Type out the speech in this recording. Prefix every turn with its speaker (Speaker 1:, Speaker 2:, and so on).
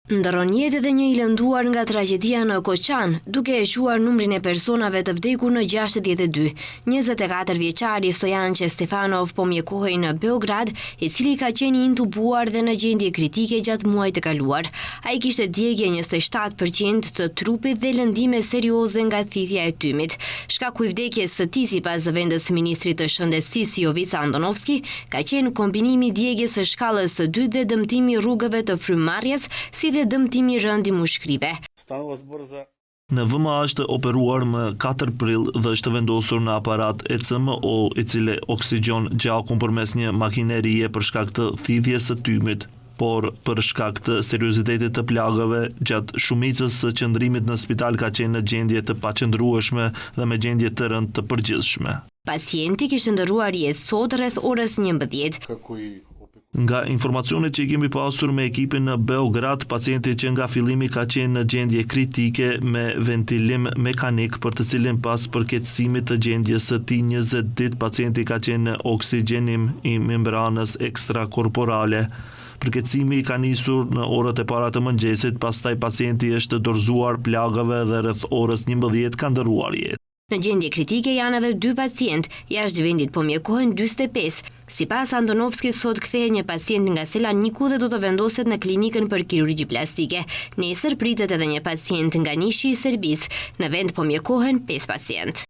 Speaker 1: Ndërron jetë edhe një i lënduar nga tragjedia në Koçan, duke e quar numrin e personave të vdekur në 62. 24 vjeçari Stojanqe Stefanov po mjekohej në Beograd, i cili ka qenë i intubuar dhe në gjendje kritike gjatë muajit të kaluar. Ai kishte djegje 27% të trupit dhe lëndime serioze nga thithja e tymit. Shkaku i vdekjes së tij sipas vendës ministrit të shëndetësisë Jovica Andonovski ka qenë kombinimi i djegjes së shkallës së dytë dhe dëmtimi rrugëve të frymëmarrjes, si dhe dëmtimi rëndi mushkrive.
Speaker 2: Në VMA është operuar më 4 prill dhe është vendosur në aparat ECMO, i cili oksigjon gjakun përmes një makinerie për shkak të thithjes së tymit, por për shkak të seriozitetit të plagëve, gjatë shumicës së qëndrimit në spital ka qenë në gjendje të paqëndrueshme dhe me gjendje të rëndë të përgjithshme.
Speaker 1: Pacienti kishte ndërruar jetë sot rreth orës 11.
Speaker 2: Nga informacionet që i kemi pasur me ekipin në Beograd, pacienti që nga fillimi ka qenë në gjendje kritike me ventilim mekanik, për të cilin pas përkeqësimit të gjendjes së tij 20 ditë pacienti ka qenë në oksigjenim i membranës ekstrakorporale. Përkeqësimi ka nisur në orët e para të mëngjesit, pastaj pacienti është dorëzuar plagëve dhe rreth orës 11 ka ndërruar jetë.
Speaker 1: Në gjendje kritike janë edhe 2 pacient, jashtë vendit po mjekohen 45. Sipas Andonovski, sot kthehet një pacient nga Selaniku dhe do të vendoset në klinikën për kirurgji plastike. Nesër pritet edhe një pacient nga Nishi i Serbisë. Në vend po mjekohen 5 pacient.